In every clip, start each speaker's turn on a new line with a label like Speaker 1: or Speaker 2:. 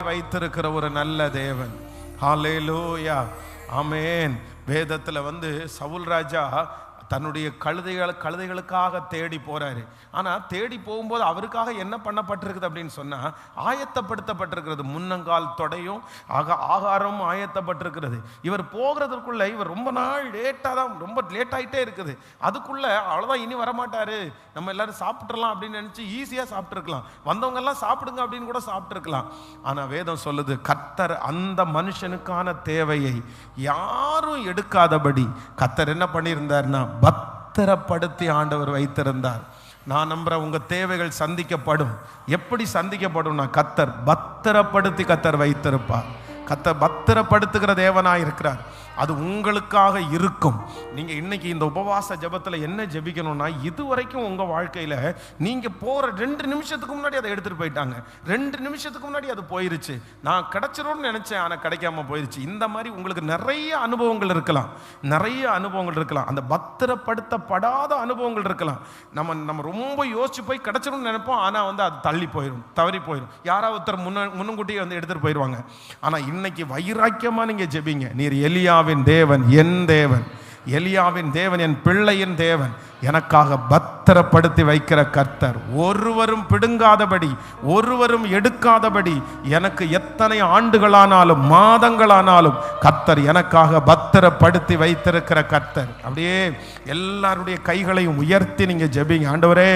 Speaker 1: வைத்திருக்கிற ஒரு நல்ல தேவன். ஹல்லேலூயா, ஆமென். வேதத்தில் சவுல் ராஜா தன்னுடைய கழுதைகளுக்காக தேடி போறாரு. ஆனால் தேடி போகும்போது அவருக்காக என்ன பண்ணப்பட்டிருக்குது அப்படின்னு சொன்னால், ஆயத்தப்படுத்தப்பட்டிருக்கிறது. முன்னங்கால் தொடையும் ஆகாரமும் ஆயத்தப்பட்டிருக்கிறது. இவர் போகிறதுக்குள்ள இவர் ரொம்ப நாள் ரொம்ப லேட் ஆகிட்டே இருக்குது. அதுக்குள்ள அவ்வளோதான், இனி வரமாட்டாரு, நம்ம எல்லாரும் சாப்பிட்றலாம் அப்படின்னு நினச்சி ஈஸியாக சாப்பிட்ருக்கலாம். வந்தவங்க எல்லாம் சாப்பிடுங்க அப்படின்னு கூட சாப்பிட்ருக்கலாம். ஆனால் வேதம் சொல்லுது, கர்த்தர் அந்த மனுஷனுக்கான தேவையை யாரும் எடுக்காதபடி கர்த்தர் என்ன பண்ணியிருந்தார்னா பத்திரப்படுத்தி ஆண்டவர் வைத்திருந்தார். நான் நம்புறேன் உங்க தேவைகள் சந்திக்கப்படும். எப்படி சந்திக்கப்படும்னா, கர்த்தர் பத்திரப்படுத்தி கர்த்தர் வைத்திருப்பார். கர்த்தர் பத்திரப்படுத்துகிற தேவனாய் இருக்கிறார். அது உங்களுக்காக இருக்கும். நீங்கள் இன்னைக்கு இந்த உபவாச ஜபத்தில் என்ன ஜெபிக்கணும்னா, இதுவரைக்கும் உங்கள் வாழ்க்கையில் நீங்கள் போகிற 2 நிமிஷத்துக்கு முன்னாடி அதை எடுத்துகிட்டு போயிட்டாங்க. 2 நிமிஷத்துக்கு முன்னாடி அது போயிருச்சு. நான் கிடைச்சிரும்னு நினச்சேன், ஆனால் கிடைக்காம போயிருச்சு. இந்த மாதிரி உங்களுக்கு நிறைய அனுபவங்கள் இருக்கலாம், நிறைய அனுபவங்கள் இருக்கலாம். அந்த பத்திரப்படுத்தப்படாத அனுபவங்கள் இருக்கலாம். நம்ம ரொம்ப யோசிச்சு போய் கிடைச்சிரும்னு நினைப்போம், ஆனால் அது தள்ளி போயிடும், தவறி போயிடும். யாராவது ஒருத்தர் முன்னக்கூட்டியே எடுத்துகிட்டு போயிடுவாங்க. ஆனால் இன்னைக்கு வைராக்கியமாக நீங்கள் ஜெபிங்க. நீர் எலியாவின் தேவன், என் தேவன், எலியாவின் தேவன், என் பிள்ளையின் தேவன், எனக்காக பத்திரப்படுத்தி வைக்கிற கர்த்தர், ஒருவரும் பிடுங்காதபடி, ஒருவரும் எடுக்காதபடி, எனக்கு எத்தனை ஆண்டுகளானாலும் மாதங்களானாலும் கர்த்தர் எனக்காக பத்திரப்படுத்தி வைத்திருக்கிற கர்த்தர். அப்படியே எல்லாருடைய கைகளையும் உயர்த்தி நீங்க ஜெபிங்க. ஆண்டவரே,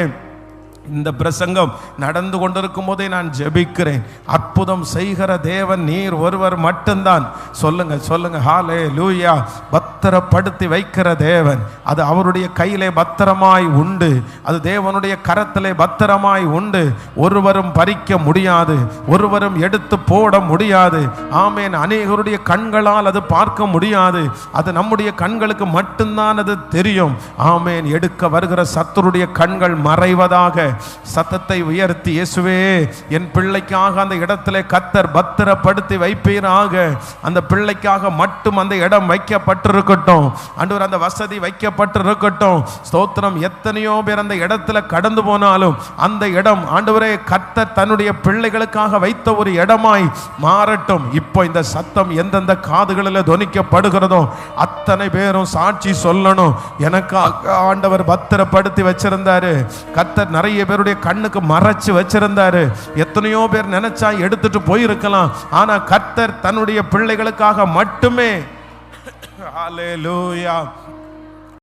Speaker 1: இந்த பிரசங்கம் நடந்து கொண்டிருக்கும் போதே நான் ஜெபிக்கிறேன், அற்புதம் செய்கிற தேவன் நீர் ஒருவர் மட்டும்தான். சொல்லுங்க சொல்லுங்க, ஹல்லேலூயா. பத்திரப்படுத்தி வைக்கிற தேவன், அது அவருடைய கையிலே பத்திரமாய் உண்டு, அது தேவனுடைய கரத்திலே பத்திரமாய் உண்டு. ஒருவரும் பறிக்க முடியாது, ஒருவரும் எடுத்து போட முடியாது. ஆமேன். அநேகருடைய கண்களால் அது பார்க்க முடியாது, அது நம்முடைய கண்களுக்கு மட்டும்தான் அது தெரியும். ஆமேன். எடுக்க வருகிற சத்துருடைய கண்கள் மறைவதாக சத்தத்தை உயர்த்தி, இயேசுவே, என் பிள்ளைக்காக அந்த இடத்திலே கர்த்தர் பத்திரப்படுத்தி வைப்பீராக. அந்த பிள்ளைக்காக மட்டும் அந்த இடம் வைக்கப்பட்டிருக்கட்டும் ஆண்டவர், அந்த வசதி வைக்கப்பட்டிருக்கட்டும். ஸ்தோத்திரம். எத்தனையோ பேர் அந்த இடத்துல கடந்து போனாலும் அந்த இடம் ஆண்டவரே கர்த்தர் தன்னுடைய பிள்ளைகளுக்காக வைத்த ஒரு இடமாய் மாறட்டும். இப்போ இந்த சத்தம் எந்தெந்த காதுகளில் தொனிக்கப்படுகிறதோ அத்தனை பேரும் சாட்சி சொல்லணும், எனக்காக ஆண்டவர் பத்திரப்படுத்தி வச்சிருந்தாரு. கர்த்தர் நிறைய பேருடைய கண்ணுக்கு மறைச்சு வச்சிருந்தாரு. எத்தனையோ பேர் நினைச்சா எடுத்துட்டு போயிருக்கலாம், ஆனா கர்த்தர் தன்னுடைய பிள்ளைகளுக்காக மட்டுமே, ஹல்லேலூயா,